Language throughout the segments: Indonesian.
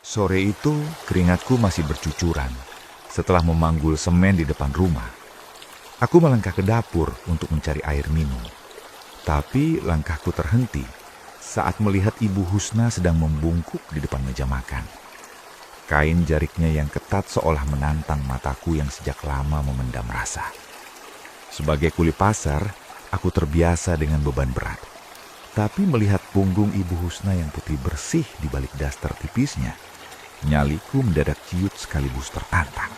Sore itu keringatku masih bercucuran setelah memanggul semen di depan rumah. Aku melangkah ke dapur untuk mencari air minum. Tapi langkahku terhenti saat melihat Ibu Husna sedang membungkuk di depan meja makan. Kain jariknya yang ketat seolah menantang mataku yang sejak lama memendam rasa. Sebagai kuli pasar, aku terbiasa dengan beban berat. Tapi melihat punggung Ibu Husna yang putih bersih di balik daster tipisnya, nyaliku mendadak ciut sekaligus tertantang.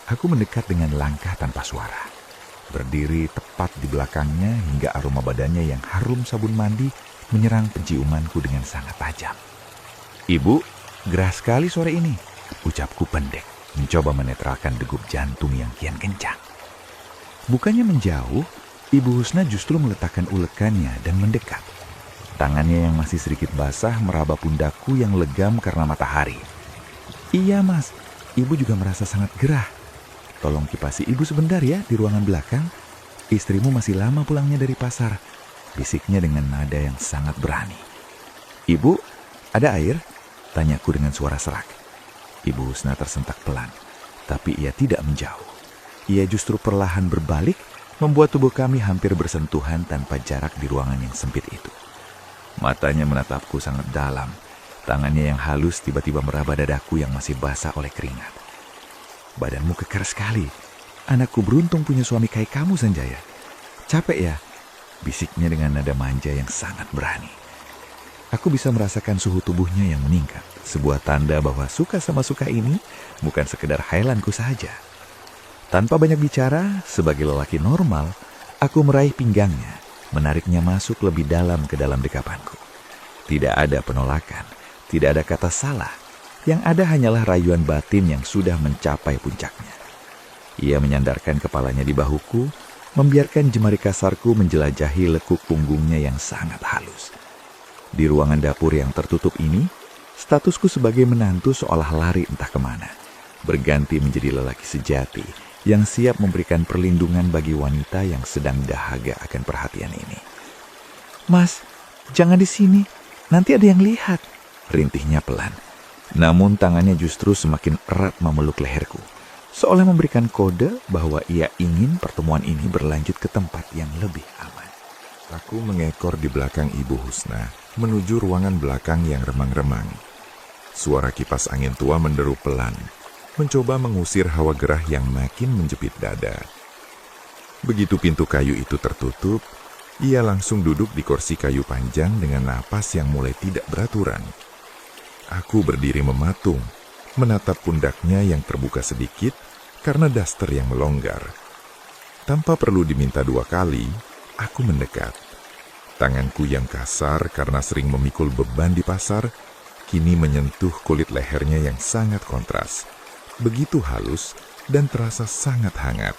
Aku mendekat dengan langkah tanpa suara, berdiri tepat di belakangnya hingga aroma badannya yang harum sabun mandi menyerang penciumanku dengan sangat tajam. "Ibu, gerah sekali sore ini," ucapku pendek, mencoba menetralkan degup jantung yang kian kencang. Bukannya menjauh, Ibu Husna justru meletakkan ulekannya dan mendekat. Tangannya yang masih sedikit basah meraba pundakku yang legam karena matahari. "Iya mas, ibu juga merasa sangat gerah. Tolong kipasi ibu sebentar ya di ruangan belakang. Istrimu masih lama pulangnya dari pasar," bisiknya dengan nada yang sangat berani. "Ibu, ada air?" tanyaku dengan suara serak. Ibu Husna tersentak pelan, tapi ia tidak menjauh. Ia justru perlahan berbalik, membuat tubuh kami hampir bersentuhan tanpa jarak di ruangan yang sempit itu. Matanya menatapku sangat dalam. Tangannya yang halus tiba-tiba meraba dadaku yang masih basah oleh keringat. "Badanmu kekar sekali. Anakku beruntung punya suami kayak kamu, Sanjaya. Capek ya?" bisiknya dengan nada manja yang sangat berani. Aku bisa merasakan suhu tubuhnya yang meningkat. Sebuah tanda bahwa suka sama suka ini bukan sekedar hailanku saja. Tanpa banyak bicara, sebagai lelaki normal, aku meraih pinggangnya, menariknya masuk lebih dalam ke dalam dekapanku. Tidak ada penolakan, tidak ada kata salah. Yang ada hanyalah rayuan batin yang sudah mencapai puncaknya. Ia menyandarkan kepalanya di bahuku, membiarkan jemari kasarku menjelajahi lekuk punggungnya yang sangat halus. Di ruangan dapur yang tertutup ini, statusku sebagai menantu seolah lari entah kemana, berganti menjadi lelaki sejati yang siap memberikan perlindungan bagi wanita yang sedang dahaga akan perhatian ini. "Mas, jangan di sini, nanti ada yang lihat," rintihnya pelan. Namun tangannya justru semakin erat memeluk leherku, seolah memberikan kode bahwa ia ingin pertemuan ini berlanjut ke tempat yang lebih aman. Aku mengekor di belakang Ibu Husna, menuju ruangan belakang yang remang-remang. Suara kipas angin tua menderu pelan, mencoba mengusir hawa gerah yang makin menjepit dada. Begitu pintu kayu itu tertutup, ia langsung duduk di kursi kayu panjang dengan napas yang mulai tidak beraturan. Aku berdiri mematung, menatap pundaknya yang terbuka sedikit karena daster yang melonggar. Tanpa perlu diminta 2 kali, aku mendekat. Tanganku yang kasar karena sering memikul beban di pasar, kini menyentuh kulit lehernya yang sangat kontras. Begitu halus dan terasa sangat hangat.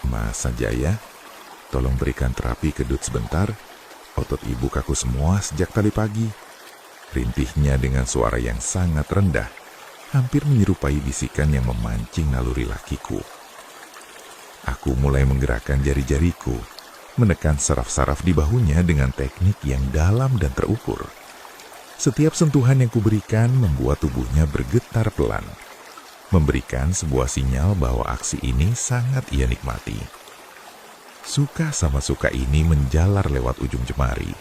"Mas Sanjaya, tolong berikan terapi kedut sebentar. Otot ibu kaku semua sejak tadi pagi," rintihnya dengan suara yang sangat rendah, hampir menyerupai bisikan yang memancing naluri lakiku. Aku mulai menggerakkan jari-jariku, menekan saraf-saraf di bahunya dengan teknik yang dalam dan terukur. Setiap sentuhan yang kuberikan membuat tubuhnya bergetar pelan, memberikan sebuah sinyal bahwa aksi ini sangat ia nikmati. Suka sama suka ini menjalar lewat ujung jemari,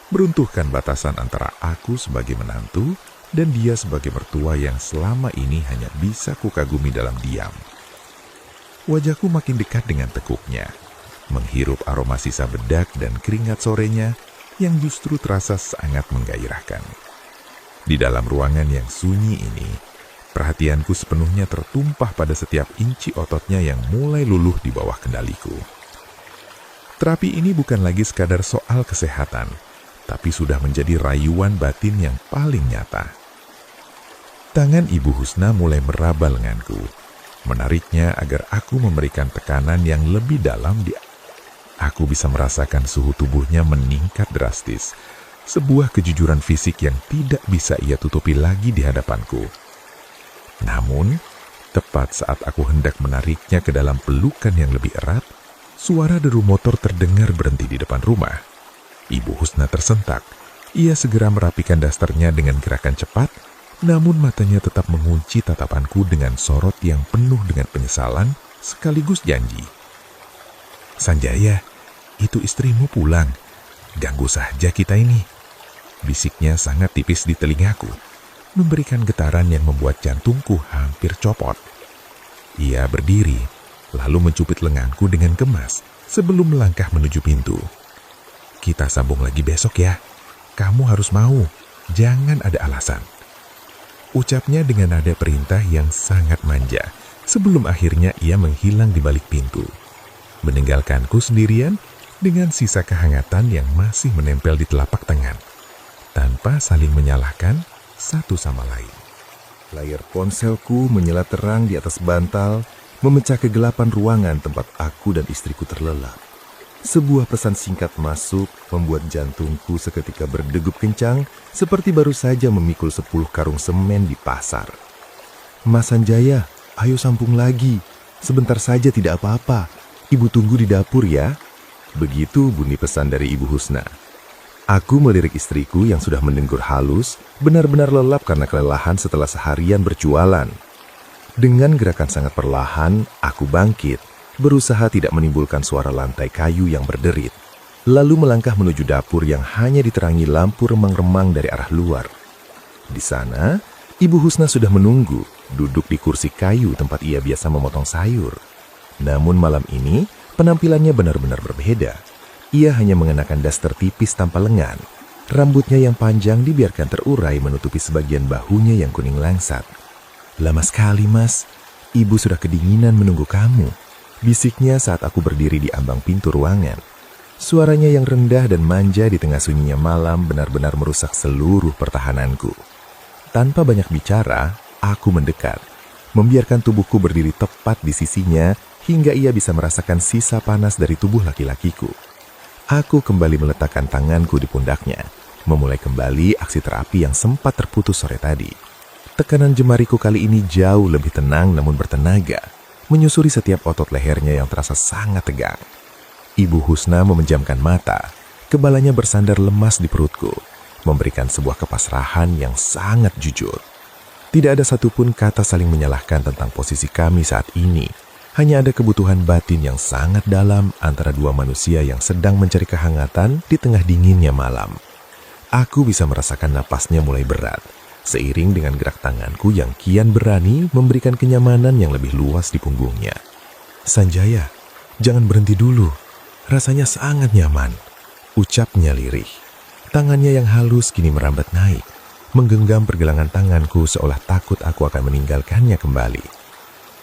meruntuhkan batasan antara aku sebagai menantu dan dia sebagai mertua yang selama ini hanya bisa kukagumi dalam diam. Wajahku makin dekat dengan tekuknya, menghirup aroma sisa bedak dan keringat sorenya yang justru terasa sangat menggairahkan. Di dalam ruangan yang sunyi ini, perhatianku sepenuhnya tertumpah pada setiap inci ototnya yang mulai luluh di bawah kendaliku. Terapi ini bukan lagi sekadar soal kesehatan, tapi sudah menjadi rayuan batin yang paling nyata. Tangan Ibu Husna mulai meraba lenganku, menariknya agar aku memberikan tekanan yang lebih dalam di. Aku bisa merasakan suhu tubuhnya meningkat drastis, sebuah kejujuran fisik yang tidak bisa ia tutupi lagi di hadapanku. Namun, tepat saat aku hendak menariknya ke dalam pelukan yang lebih erat, suara deru motor terdengar berhenti di depan rumah. Ibu Husna tersentak. Ia segera merapikan dasternya dengan gerakan cepat, namun matanya tetap mengunci tatapanku dengan sorot yang penuh dengan penyesalan sekaligus janji. "Sanjaya, itu istrimu pulang. Ganggu saja kita ini," bisiknya sangat tipis di telingaku, memberikan getaran yang membuat jantungku hampir copot. Ia berdiri, lalu mencubit lenganku dengan gemas sebelum melangkah menuju pintu. "Kita sambung lagi besok ya. Kamu harus mau, jangan ada alasan," ucapnya dengan nada perintah yang sangat manja sebelum akhirnya ia menghilang di balik pintu, meninggalkanku sendirian dengan sisa kehangatan yang masih menempel di telapak tangan, tanpa saling menyalahkan satu sama lain. Layar ponselku menyala terang di atas bantal, memecah kegelapan ruangan tempat aku dan istriku terlelap. Sebuah pesan singkat masuk membuat jantungku seketika berdegup kencang seperti baru saja memikul 10 karung semen di pasar. "Mas Sanjaya, ayo sambung lagi. Sebentar saja tidak apa-apa. Ibu tunggu di dapur ya." Begitu bunyi pesan dari Ibu Husna. Aku melirik istriku yang sudah mendengkur halus, benar-benar lelap karena kelelahan setelah seharian berjualan. Dengan gerakan sangat perlahan, aku bangkit, berusaha tidak menimbulkan suara lantai kayu yang berderit, lalu melangkah menuju dapur yang hanya diterangi lampu remang-remang dari arah luar. Di sana, Ibu Husna sudah menunggu, duduk di kursi kayu tempat ia biasa memotong sayur. Namun malam ini, penampilannya benar-benar berbeda. Ia hanya mengenakan daster tipis tanpa lengan. Rambutnya yang panjang dibiarkan terurai menutupi sebagian bahunya yang kuning langsat. "Lama sekali, Mas. Ibu sudah kedinginan menunggu kamu," bisiknya saat aku berdiri di ambang pintu ruangan. Suaranya yang rendah dan manja di tengah sunyinya malam benar-benar merusak seluruh pertahananku. Tanpa banyak bicara, aku mendekat, membiarkan tubuhku berdiri tepat di sisinya hingga ia bisa merasakan sisa panas dari tubuh laki-lakiku. Aku kembali meletakkan tanganku di pundaknya, memulai kembali aksi terapi yang sempat terputus sore tadi. Tekanan jemariku kali ini jauh lebih tenang namun bertenaga, menyusuri setiap otot lehernya yang terasa sangat tegang. Ibu Husna memejamkan mata, kepalanya bersandar lemas di perutku, memberikan sebuah kepasrahan yang sangat jujur. Tidak ada satupun kata saling menyalahkan tentang posisi kami saat ini. Hanya ada kebutuhan batin yang sangat dalam antara dua manusia yang sedang mencari kehangatan di tengah dinginnya malam. Aku bisa merasakan napasnya mulai berat, seiring dengan gerak tanganku yang kian berani memberikan kenyamanan yang lebih luas di punggungnya. "Sanjaya, jangan berhenti dulu. Rasanya sangat nyaman," ucapnya lirih. Tangannya yang halus kini merambat naik, menggenggam pergelangan tanganku seolah takut aku akan meninggalkannya kembali.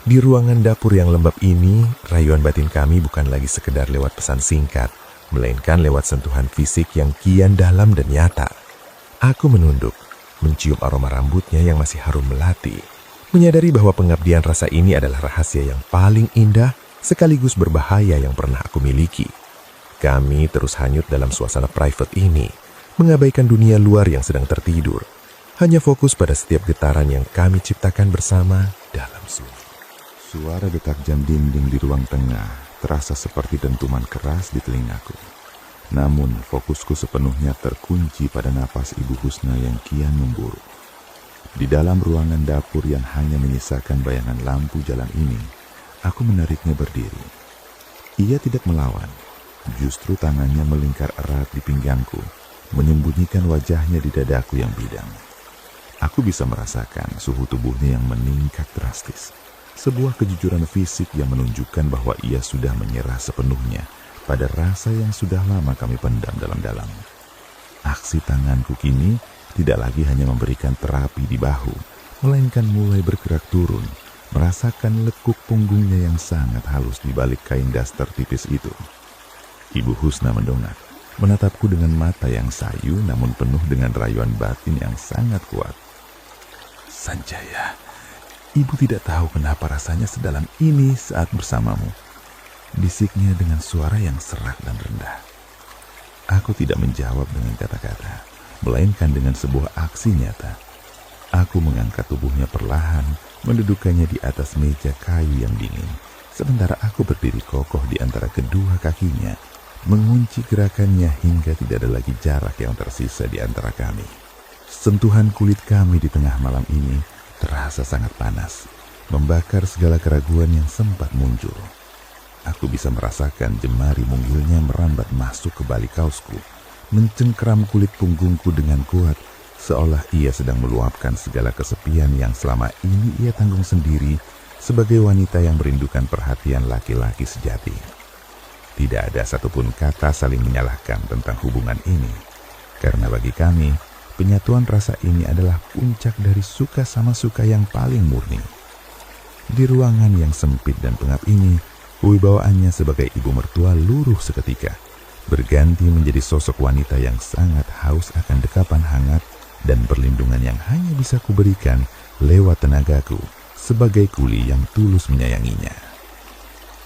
Di ruangan dapur yang lembab ini, rayuan batin kami bukan lagi sekedar lewat pesan singkat, melainkan lewat sentuhan fisik yang kian dalam dan nyata. Aku menunduk, mencium aroma rambutnya yang masih harum melati, menyadari bahwa pengabdian rasa ini adalah rahasia yang paling indah sekaligus berbahaya yang pernah aku miliki. Kami terus hanyut dalam suasana private ini, mengabaikan dunia luar yang sedang tertidur, hanya fokus pada setiap getaran yang kami ciptakan bersama dalam sunyi. Suara detak jam dinding di ruang tengah terasa seperti dentuman keras di telingaku. Namun fokusku sepenuhnya terkunci pada napas Ibu Husna yang kian memburuk. Di dalam ruangan dapur yang hanya menyisakan bayangan lampu jalan ini, aku menariknya berdiri. Ia tidak melawan, justru tangannya melingkar erat di pinggangku, menyembunyikan wajahnya di dadaku yang bidang. Aku bisa merasakan suhu tubuhnya yang meningkat drastis. Sebuah kejujuran fisik yang menunjukkan bahwa ia sudah menyerah sepenuhnya pada rasa yang sudah lama kami pendam dalam-dalam. Aksi tanganku kini tidak lagi hanya memberikan terapi di bahu, melainkan mulai bergerak turun, merasakan lekuk punggungnya yang sangat halus di balik kain daster tipis itu. Ibu Husna mendongak, menatapku dengan mata yang sayu namun penuh dengan rayuan batin yang sangat kuat. "Sanjaya, Ibu tidak tahu kenapa rasanya sedalam ini saat bersamamu," bisiknya dengan suara yang serak dan rendah. Aku tidak menjawab dengan kata-kata, melainkan dengan sebuah aksi nyata. Aku mengangkat tubuhnya perlahan, mendudukannya di atas meja kayu yang dingin, sementara aku berdiri kokoh di antara kedua kakinya, mengunci gerakannya hingga tidak ada lagi jarak yang tersisa di antara kami. Sentuhan kulit kami di tengah malam ini terasa sangat panas, membakar segala keraguan yang sempat muncul. Aku bisa merasakan jemari munggilnya merambat masuk ke balik kaosku, mencengkeram kulit punggungku dengan kuat, seolah ia sedang meluapkan segala kesepian yang selama ini ia tanggung sendiri sebagai wanita yang merindukan perhatian laki-laki sejati. Tidak ada satupun kata saling menyalahkan tentang hubungan ini, karena bagi kami, penyatuan rasa ini adalah puncak dari suka sama suka yang paling murni. Di ruangan yang sempit dan pengap ini, wibawaannya sebagai ibu mertua luruh seketika, berganti menjadi sosok wanita yang sangat haus akan dekapan hangat dan perlindungan yang hanya bisa kuberikan lewat tenagaku sebagai kuli yang tulus menyayanginya.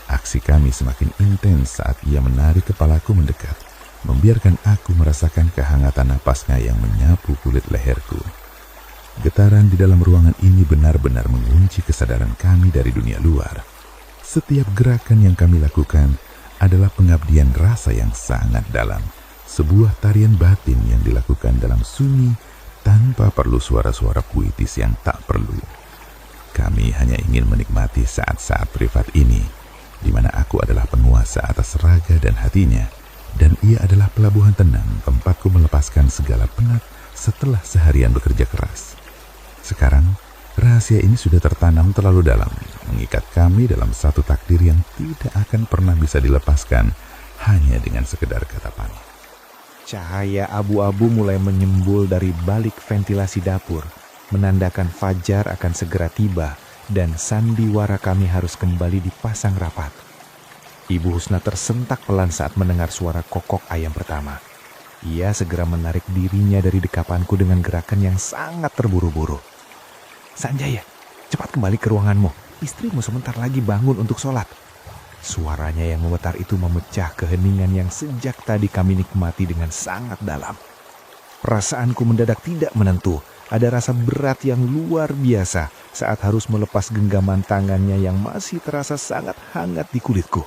Aksi kami semakin intens saat ia menarik kepalaku mendekat, membiarkan aku merasakan kehangatan napasnya yang menyapu kulit leherku. Getaran di dalam ruangan ini benar-benar mengunci kesadaran kami dari dunia luar. Setiap gerakan yang kami lakukan adalah pengabdian rasa yang sangat dalam, sebuah tarian batin yang dilakukan dalam sunyi tanpa perlu suara-suara puitis yang tak perlu. Kami hanya ingin menikmati saat-saat privat ini, di mana aku adalah penguasa atas raga dan hatinya, dan ia adalah pelabuhan tenang tempatku melepaskan segala penat setelah seharian bekerja keras. Sekarang, rahasia ini sudah tertanam terlalu dalam, mengikat kami dalam satu takdir yang tidak akan pernah bisa dilepaskan hanya dengan sekedar kata pamit. Cahaya abu-abu mulai menyembul dari balik ventilasi dapur, menandakan fajar akan segera tiba dan sandiwara kami harus kembali dipasang rapat. Ibu Husna tersentak pelan saat mendengar suara kokok ayam pertama. Ia segera menarik dirinya dari dekapanku dengan gerakan yang sangat terburu-buru. "Sanjaya, cepat kembali ke ruanganmu. Istrimu sebentar lagi bangun untuk sholat." Suaranya yang memetar itu memecah keheningan yang sejak tadi kami nikmati dengan sangat dalam. Perasaanku mendadak tidak menentu. Ada rasa berat yang luar biasa saat harus melepas genggaman tangannya yang masih terasa sangat hangat di kulitku.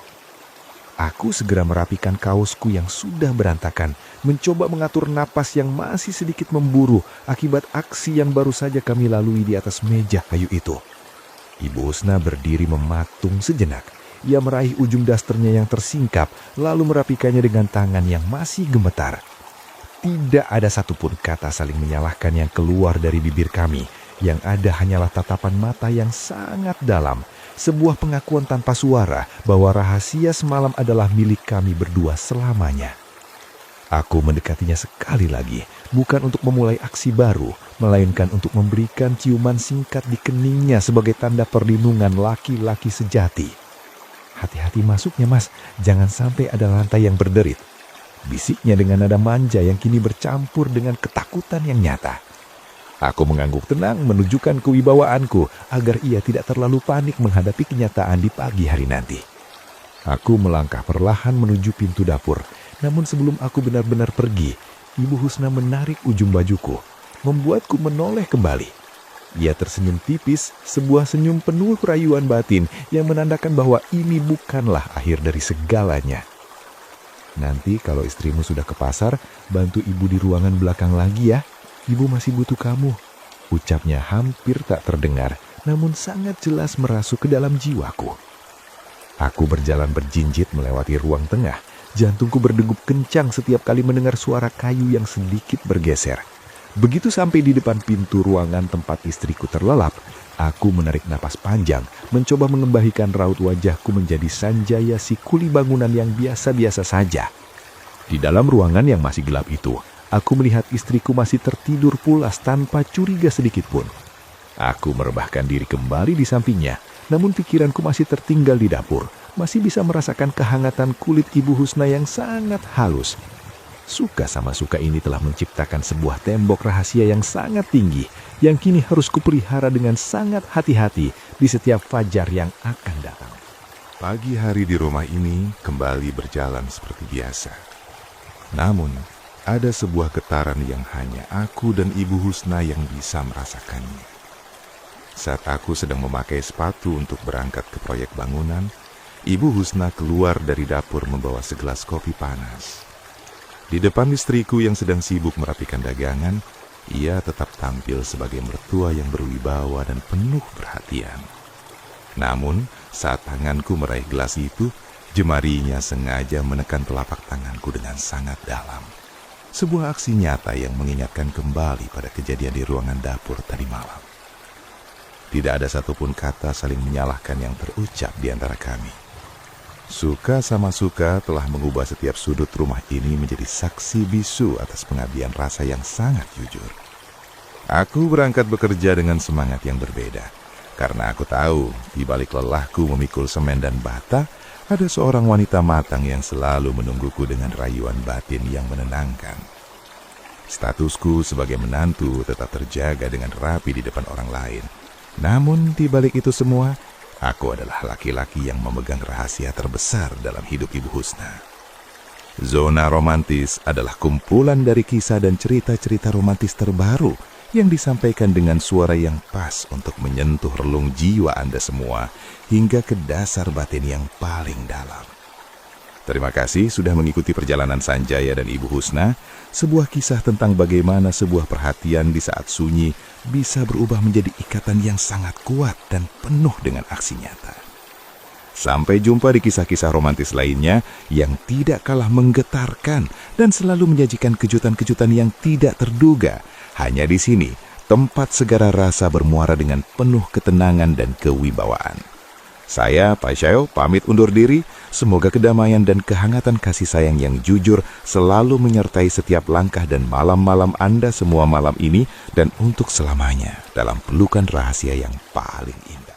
Aku segera merapikan kaosku yang sudah berantakan, mencoba mengatur napas yang masih sedikit memburu akibat aksi yang baru saja kami lalui di atas meja kayu itu. Ibu Husna berdiri mematung sejenak. Ia meraih ujung dasternya yang tersingkap, lalu merapikannya dengan tangan yang masih gemetar. Tidak ada satupun kata saling menyalahkan yang keluar dari bibir kami. Yang ada hanyalah tatapan mata yang sangat dalam. Sebuah pengakuan tanpa suara bahwa rahasia semalam adalah milik kami berdua selamanya. Aku mendekatinya sekali lagi, bukan untuk memulai aksi baru, melainkan untuk memberikan ciuman singkat di keningnya sebagai tanda perlindungan laki-laki sejati. "Hati-hati masuknya, Mas, jangan sampai ada lantai yang berderit," bisiknya dengan nada manja yang kini bercampur dengan ketakutan yang nyata. Aku mengangguk tenang menunjukkan kewibawaanku agar ia tidak terlalu panik menghadapi kenyataan di pagi hari nanti. Aku melangkah perlahan menuju pintu dapur, namun sebelum aku benar-benar pergi, Ibu Husna menarik ujung bajuku, membuatku menoleh kembali. Ia tersenyum tipis, sebuah senyum penuh rayuan batin yang menandakan bahwa ini bukanlah akhir dari segalanya. "Nanti kalau istrimu sudah ke pasar, bantu ibu di ruangan belakang lagi ya. Ibu masih butuh kamu," ucapnya hampir tak terdengar, namun sangat jelas merasuk ke dalam jiwaku. Aku berjalan berjinjit melewati ruang tengah. Jantungku berdegup kencang setiap kali mendengar suara kayu yang sedikit bergeser. Begitu sampai di depan pintu ruangan tempat istriku terlelap, aku menarik napas panjang, mencoba mengembalikan raut wajahku menjadi Sanjaya si kuli bangunan yang biasa-biasa saja. Di dalam ruangan yang masih gelap itu, aku melihat istriku masih tertidur pulas tanpa curiga sedikit pun. Aku merebahkan diri kembali di sampingnya, namun pikiranku masih tertinggal di dapur, masih bisa merasakan kehangatan kulit Ibu Husna yang sangat halus. Suka sama suka ini telah menciptakan sebuah tembok rahasia yang sangat tinggi, yang kini harus kupelihara dengan sangat hati-hati di setiap fajar yang akan datang. Pagi hari di rumah ini kembali berjalan seperti biasa. Namun, ada sebuah getaran yang hanya aku dan Ibu Husna yang bisa merasakannya. Saat aku sedang memakai sepatu untuk berangkat ke proyek bangunan, Ibu Husna keluar dari dapur membawa segelas kopi panas. Di depan istriku yang sedang sibuk merapikan dagangan, ia tetap tampil sebagai mertua yang berwibawa dan penuh perhatian. Namun, saat tanganku meraih gelas itu, jemarinya sengaja menekan telapak tanganku dengan sangat dalam. Sebuah aksi nyata yang mengingatkan kembali pada kejadian di ruangan dapur tadi malam. Tidak ada satupun kata saling menyalahkan yang terucap di antara kami. Suka sama suka telah mengubah setiap sudut rumah ini menjadi saksi bisu atas pengabdian rasa yang sangat jujur. Aku berangkat bekerja dengan semangat yang berbeda, karena aku tahu di balik lelahku memikul semen dan bata, ada seorang wanita matang yang selalu menungguku dengan rayuan batin yang menenangkan. Statusku sebagai menantu tetap terjaga dengan rapi di depan orang lain. Namun di balik itu semua, aku adalah laki-laki yang memegang rahasia terbesar dalam hidup Ibu Husna. Zona Romantis adalah kumpulan dari kisah dan cerita-cerita romantis terbaru yang disampaikan dengan suara yang pas untuk menyentuh relung jiwa Anda semua hingga ke dasar batin yang paling dalam. Terima kasih sudah mengikuti perjalanan Sanjaya dan Ibu Husna, sebuah kisah tentang bagaimana sebuah perhatian di saat sunyi bisa berubah menjadi ikatan yang sangat kuat dan penuh dengan aksi nyata. Sampai jumpa di kisah-kisah romantis lainnya yang tidak kalah menggetarkan dan selalu menyajikan kejutan-kejutan yang tidak terduga. Hanya di sini, tempat segara rasa bermuara dengan penuh ketenangan dan kewibawaan. Saya, Pak Syayo, pamit undur diri. Semoga kedamaian dan kehangatan kasih sayang yang jujur selalu menyertai setiap langkah dan malam-malam Anda semua malam ini dan untuk selamanya dalam pelukan rahasia yang paling indah.